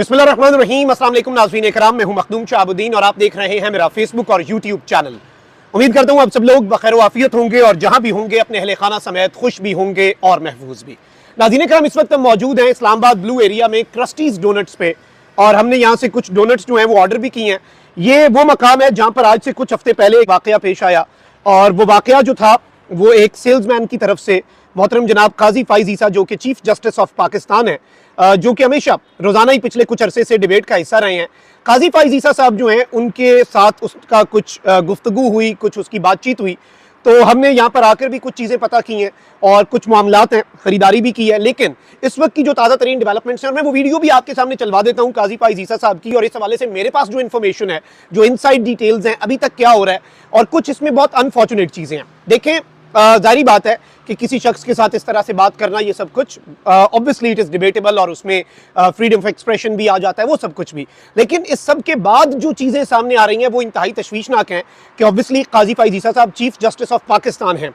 बिस्मिल्लाहिर्रहमानिर्रहीम। अस्सलाम वालेकुम नाज़रीन इकराम, मैं हूं मखदूम शाहबुद्दीन और आप देख रहे हैं मेरा फेसबुक और यूट्यूब चैनल। उम्मीद करता हूं आप सब लोग बखैर वाफियत होंगे और जहां भी होंगे अपने अहले खाना समेत खुश भी होंगे और महफूज भी। नाज़रीन इकराम, इस वक्त हम मौजूद हैं इस्लामाबाद ब्लू एरिया में क्रस्टीज डोनट्स पे और हमने यहाँ से कुछ डोनट्स जो हैं वो ऑर्डर भी किए हैं। ये वो मकाम है जहाँ पर आज से कुछ हफ्ते पहले एक वाकया पेश आया और वो वाकया जो था वो एक सेल्समैन की तरफ से मोहतरम जनाब काजी फाइज ईसा जो कि चीफ जस्टिस ऑफ पाकिस्तान है, जो कि हमेशा रोजाना ही पिछले कुछ अरसे से डिबेट का हिस्सा रहे हैं। काजी फाइज ईसा साहब जो हैं उनके साथ उसका कुछ गुफ्तगू हुई, कुछ उसकी बातचीत हुई, तो हमने यहाँ पर आकर भी कुछ चीज़ें पता की हैं और कुछ मामलात हैं, खरीदारी भी की है। लेकिन इस वक्त की जो ताज़ा तरीन डेवलपमेंट्स हैं और मैं वो वीडियो भी आपके सामने चलवा देता हूँ काजी फाइज ईसा साहब की, और इस हवाले से मेरे पास जो इन्फॉर्मेशन है, जो इनसाइड डिटेल्स हैं, अभी तक क्या हो रहा है और कुछ इसमें बहुत अनफॉर्चुनेट चीज़ें हैं। देखें, जारी बात है कि किसी शख्स के साथ इस तरह से बात करना, ये सब कुछ ऑब्वियसली इट इज़ डिबेटेबल और उसमें फ्रीडम ऑफ एक्सप्रेशन भी आ जाता है, वो सब कुछ भी। लेकिन इस सब के बाद जो चीज़ें सामने आ रही हैं वो इंतहाई तशवीशनाक हैं कि ऑब्वियसली काजी फाइज ईसा साहब चीफ जस्टिस ऑफ पाकिस्तान हैं,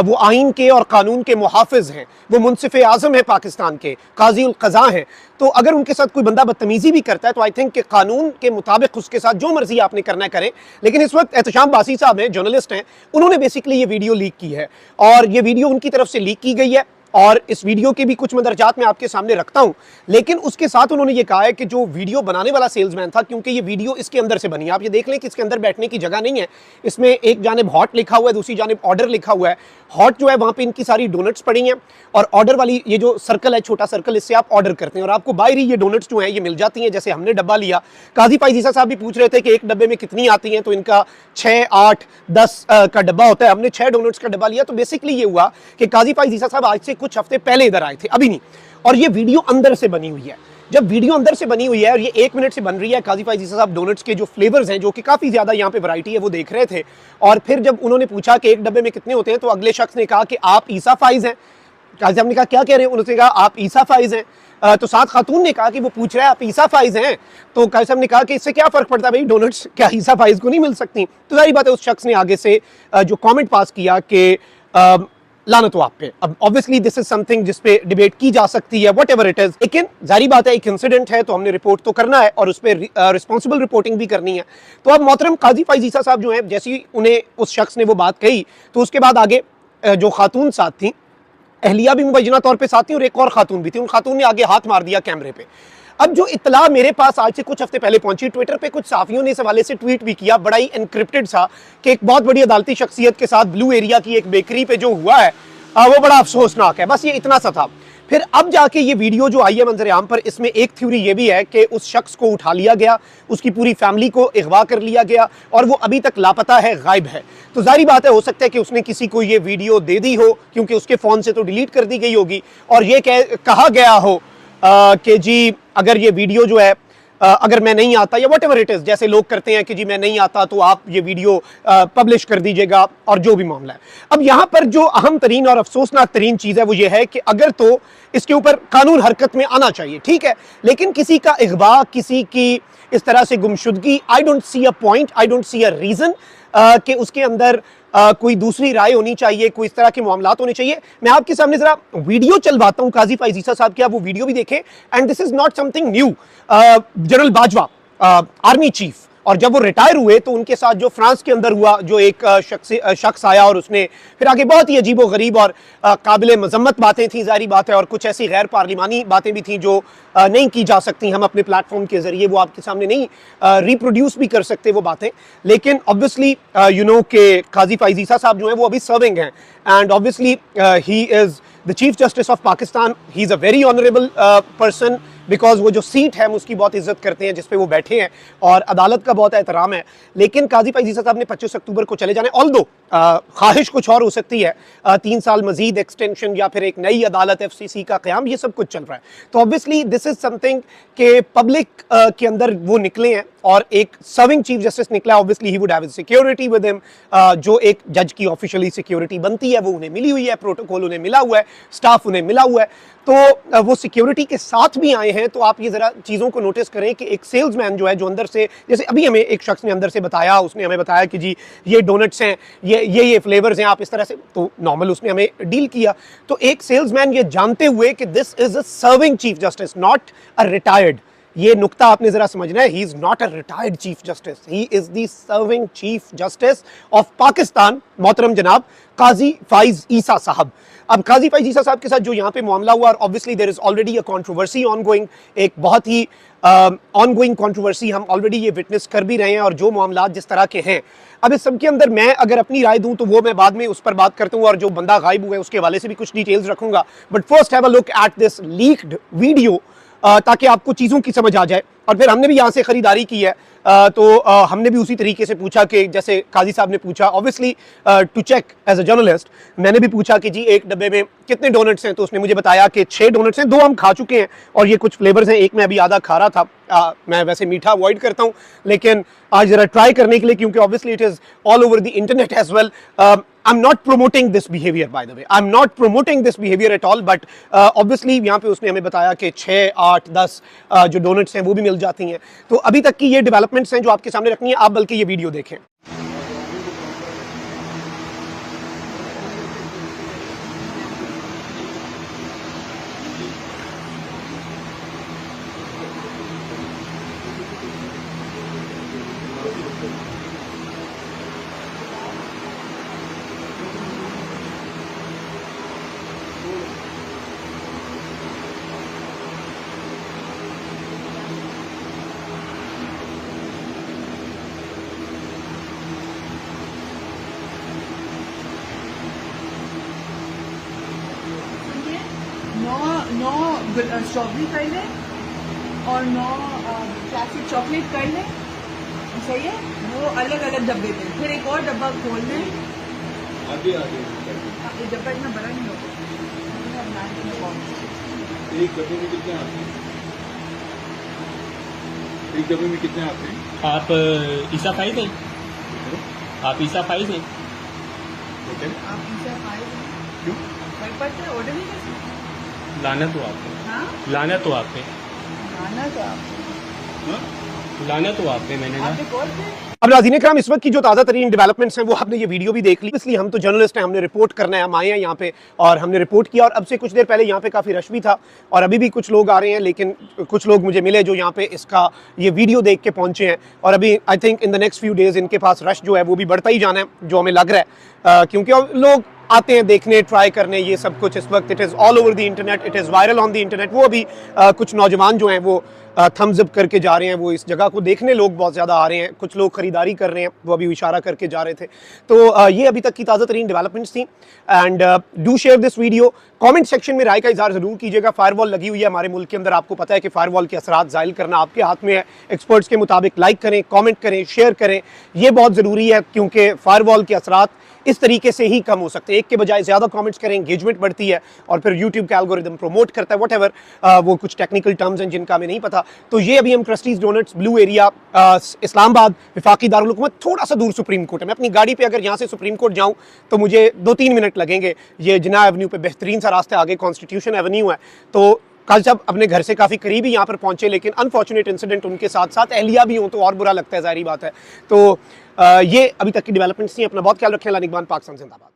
वो आइन के और कानून के मुहाफिज हैं, वो मुनसिफ आज़म है पाकिस्तान के, काजी उल क़ज़ा हैं। तो अगर उनके साथ कोई बंदा बदतमीजी भी करता है तो आई थिंक कि कानून के मुताबिक उसके साथ जो मर्जी आपने करना करें। लेकिन इस वक्त एहतशाम बासी साहब हैं, जर्नलिस्ट हैं, उन्होंने बेसिकली ये वीडियो लीक की है और ये वीडियो उनकी तरफ से लीक की गई है और इस वीडियो के भी कुछ मदरजात मैं आपके सामने रखता हूं। लेकिन उसके साथ उन्होंने ये कहा है कि जो वीडियो बनाने वाला सेल्समैन था, क्योंकि ये वीडियो इसके अंदर से बनी है, आप ये देख लें कि इसके अंदर बैठने की जगह नहीं है, इसमें एक जानिब हॉट लिखा हुआ है, दूसरी जानिब ऑर्डर लिखा हुआ है। हॉट जो है वहां पे इनकी सारी डोनट्स पड़ी हैं और ऑर्डर वाली ये जो सर्कल है, छोटा सर्कल, इससे आप ऑर्डर करते हैं और आपको बाहर ही ये डोनट्स जो है ये मिल जाती हैं। जैसे हमने डब्बा लिया, काजी फाइज ईसा साहब भी पूछ रहे थे कि एक डब्बे में कितनी आती हैं, तो इनका 6, 8, 10 का डब्बा होता है। हमने 6 डोनट्स का डब्बा लिया। तो बेसिकली ये हुआ कि काजी फाइज ईसा साहब आज से कुछ हफ्ते पहले इधर आए थे, अभी नहीं, और ये वीडियो अंदर से बनी हुई है। जब वीडियो अंदर से बनी हुई है और ये 1 मिनट से बन रही है, काजी फाइज ईसा साहब डोनट्स के जो फ्लेवर्स हैं, जो कि काफी ज्यादा यहाँ पे वैरायटी है, वो देख रहे थे। और फिर जब उन्होंने पूछा कि एक डब्बे में कितने होते हैं, तो अगले शख्स ने कहा कि आप ईसा फाइज हैं। काजी साहब ने कहा क्या कह रहे हैं, उन्होंने कहा आप ईसा फाइज हैं। तो साथ खातून ने कहा कि वो पूछ रहा है आप ईसा फाइज हैं। तो काजी साहब ने कहा कि इससे क्या फर्क पड़ता है भाई, डोनट्स क्या ईसा फाइज को नहीं मिल सकती? तो जाहिर बात है उस शख्स ने आगे से जो कॉमेंट पास किया कि लानत हो आप पे। अब ऑब्वियसली दिस इज समथिंग जिस पे डिबेट की जा सकती है, वट एवर इट इज। लेकिन जारी बात है एक इंसिडेंट है तो हमने रिपोर्ट तो करना है और उस पर रिस्पॉन्सिबल रिपोर्टिंग भी करनी है। तो अब मोहतरम काजी फाइज ईसा साहब जो है, जैसे ही उन्हें उस शख्स ने वो बात कही, तो उसके बाद आगे जो खातून साथ थी, अहलिया भी मुबैना तौर पर साथ थी और एक और खातून भी थी, उन खातून ने आगे हाथ मार दिया कैमरे पे। अब जो इत्तला मेरे पास आज से कुछ हफ्ते पहले पहुंची, ट्विटर पे कुछ साफियों ने इस हवाले से ट्वीट भी किया, बड़ा ही एनक्रिप्टेड सा, कि एक बहुत बड़ी अदालती शख्सियत के साथ ब्लू एरिया की एक बेकरी पे जो हुआ है वो बड़ा अफसोसनाक है। बस ये इतना सा था। फिर अब जाके ये वीडियो जो आई है मंजर आम पर, इसमें एक थ्योरी ये भी है कि उस शख्स को उठा लिया गया, उसकी पूरी फैमिली को अगवा कर लिया गया और वो अभी तक लापता है, गायब है। तो जारी बात है हो सकता है कि उसने किसी को ये वीडियो दे दी हो, क्योंकि उसके फ़ोन से तो डिलीट कर दी गई होगी, और ये कहा गया हो कि जी अगर ये वीडियो जो है अगर मैं नहीं आता या व्हाटएवर इट इज, जैसे लोग करते हैं कि जी मैं नहीं आता तो आप ये वीडियो पब्लिश कर दीजिएगा और जो भी मामला है। अब यहाँ पर जो अहम तरीन और अफसोसनाक तरीन चीज़ है वो ये है कि अगर तो इसके ऊपर कानून हरकत में आना चाहिए, ठीक है, लेकिन किसी का इग़वा, किसी की इस तरह से गुमशुदगी, I don't see a point, I don't see a reason कि उसके अंदर कोई दूसरी राय होनी चाहिए, कोई इस तरह के मामलात होने चाहिए। मैं आपके सामने जरा वीडियो चलवाता हूं काजी फाइज ईसा साहब की, आप वो वीडियो भी देखें। And this is not something new. General Bajwa, army chief, और जब वो रिटायर हुए तो उनके साथ जो फ्रांस के अंदर हुआ, जो एक शख्स आया और उसने फिर आगे बहुत ही अजीब व गरीब और काबिल मजम्मत बातें थी, जारी बात है, और कुछ ऐसी गैर पार्लिमानी बातें भी थी जो नहीं की जा सकती, हम अपने प्लेटफॉर्म के जरिए वो आपके सामने नहीं रिप्रोड्यूस भी कर सकते वो बातें। लेकिन ऑब्वियसली यू नो कि काजी फाइज ईसा साहब जो है वो अभी सर्विंग हैं, and obviously he is the chief justice of Pakistan. He is a very honourable person, because वो जो सीट है हम उसकी बहुत इज्जत करते हैं जिस पे वो बैठे हैं और अदालत का बहुत एहतराम है। लेकिन काजी फाइज ईसा साहब ने 25 अक्टूबर को चले जाने, ऑल्दो ख्वाहिश कुछ और हो सकती है, 3 साल मजीद एक्सटेंशन या फिर एक नई अदालत FCC का क़याम, ये सब कुछ चल रहा है। तो ऑब्वियसली दिस इज समथिंग के पब्लिक के अंदर वो निकले हैं और एक सर्विंग चीफ जस्टिस निकला, obviously he would have security with him, जो एक जज की ऑफिशियली सिक्योरिटी बनती है वो उन्हें मिली हुई है, प्रोटोकॉल उन्हें मिला हुआ है, स्टाफ उन्हें मिला हुआ है, तो वो सिक्योरिटी के साथ भी आए हैं। तो आप ये जरा चीज़ों को नोटिस करें कि एक सेल्समैन जो है, जो अंदर से, जैसे अभी हमें एक शख्स ने अंदर से बताया, उसने हमें बताया कि जी ये डोनट्स हैं, ये फ्लेवर्स हैं, आप इस तरह से, तो नॉर्मल उसने हमें डील किया। तो एक सेल्समैन ये जानते हुए कि this is a serving chief justice, not a retired, ये नुक्ता आपने जरा समझना है, he is not a retired chief justice, he is the serving chief justice of Pakistan, मोहतरम जनाब काजी फाइज ईसा साहब। अब काजी फाइज ईसा साहब के साथ जो यहाँ पे मामला हुआ, और obviously there is already a controversy ongoing, एक बहुत ही ऑनगोइंग कंट्रोवर्सी हम ऑलरेडी ये विटनेस कर भी रहे हैं, और जो मामला जिस तरह के हैं, अब इस सब के अंदर मैं अगर अपनी राय दूं तो वो मैं बाद में उस पर बात करता हूं, और जो बंदा गायब हुआ है उसके हवाले से भी कुछ डिटेल्स रखूंगा। But first have a look at this leaked video, ताकि आपको चीज़ों की समझ आ जाए। और फिर हमने भी यहाँ से ख़रीदारी की है, तो हमने भी उसी तरीके से पूछा कि जैसे काजी साहब ने पूछा, obviously to check as a journalist, मैंने भी पूछा कि जी एक डब्बे में कितने डोनट्स हैं, तो उसने मुझे बताया कि 6 डोनट्स हैं, 2 हम खा चुके हैं और ये कुछ फ्लेवर्स हैं, एक मैं अभी आधा खा रहा था। मैं वैसे मीठा अवॉइड करता हूँ, लेकिन आज जरा ट्राई करने के लिए, क्योंकि obviously it is all over the internet as well. I'm not promoting this behavior, by the way. I'm not promoting this behavior at all. But obviously यहाँ पे उसने हमें बताया कि 6, 8, 10 जो डोनट्स हैं वो भी मिल जाती हैं। तो अभी तक की ये डेवलपमेंट्स हैं जो आपके सामने रखनी है, आप बल्कि ये वीडियो देखें। नौ स्ट्रॉबेरी कर लें और 9 क्लासिक चॉकलेट कर लें, सही है। वो अलग अलग डब्बे में, फिर एक और डब्बा खोल लें। ये डब्बा इतना बड़ा नहीं होगा। एक डब्बे में कितने आते हैं? एक डब्बे में कितने आते हैं? आप ईसा फाइज हैं? आप ईसा फाइज हैं? आप ईसा फाइज हैं? क्यों? ऑर्डर नहीं कर सकते? लाना तो आप है, हाँ? लाना तो आप है, खाना तो आप लाना तो आप है, मैंने कहा। आपने कॉल पे। अब नाज़रीन इकराम, इस वक्त की जो ताज़ा तरीन डेवलपमेंट्स हैं वो आपने ये वीडियो भी देख ली, इसलिए हम तो जर्नलिस्ट हैं, हमने रिपोर्ट करना है, हम आए हैं यहाँ पे और हमने रिपोर्ट किया। और अब से कुछ देर पहले यहाँ पे काफ़ी रश भी था और अभी भी कुछ लोग आ रहे हैं, लेकिन कुछ लोग मुझे मिले जो यहाँ पे इसका ये वीडियो देख के पहुँचे हैं। और अभी I think in the next few days इनके पास रश जो है वो भी बढ़ता ही जाना है, जो हमें लग रहा है, क्योंकि लोग आते हैं देखने, ट्राई करने, ये सब कुछ इस वक्त it is all over the internet, it is viral on the internet. वो अभी कुछ नौजवान जो हैं वो थम्स अप करके जा रहे हैं, वो इस जगह को देखने लोग बहुत ज़्यादा आ रहे हैं, कुछ लोग ख़रीदारी कर रहे हैं, वो अभी इशारा करके जा रहे थे। तो ये अभी तक की ताज़ा तरीन डेवलपमेंट्स थी। And do share this video, comment section में राय का इज़हार ज़रूर कीजिएगा। फायरवॉल लगी हुई है हमारे मुल्क के अंदर, आपको पता है कि फायरवॉल के असरात ज़ाहिल करना आपके हाथ में है। एक्सपर्ट्स के मुताबिक लाइक करें, कॉमेंट करें, शेयर करें, ये बहुत ज़रूरी है, क्योंकि फायरवॉल के असरात इस तरीके से ही कम हो सकते हैं। एक के बजाय ज़्यादा कमेंट्स करें, एंगेजमेंट बढ़ती है और फिर यूट्यूब का एल्गोरिदम प्रमोट करता है, व्हाटएवर वो कुछ टेक्निकल टर्म्स हैं जिनका हमें नहीं पता। तो ये अभी हम Christie's donuts, blue area, Islamabad, वफाकी दारुल हुकूमत, थोड़ा सा दूर सुप्रीम कोर्ट है। मैं अपनी गाड़ी पे अगर यहाँ से सुप्रीम कोर्ट जाऊँ तो मुझे 2-3 मिनट लगेंगे। ये जिन्ना एवेन्यू पे बेहतरीन सा रास्ता, आगे कॉन्स्टिट्यूशन एवेन्यू है। तो कल जब अपने घर से काफ़ी करीब ही यहाँ पर पहुँचे, लेकिन अनफॉर्चुनेट इंसिडेंट उनके साथ साथ अहलिया भी हों तो और बुरा लगता है, ज़ाहिर बात है। तो ये अभी तक की डेवलपमेंट्स थी। अपना बहुत ख्याल रखें। अल्लाह निगहबान, पाकिस्तान जिंदाबाद।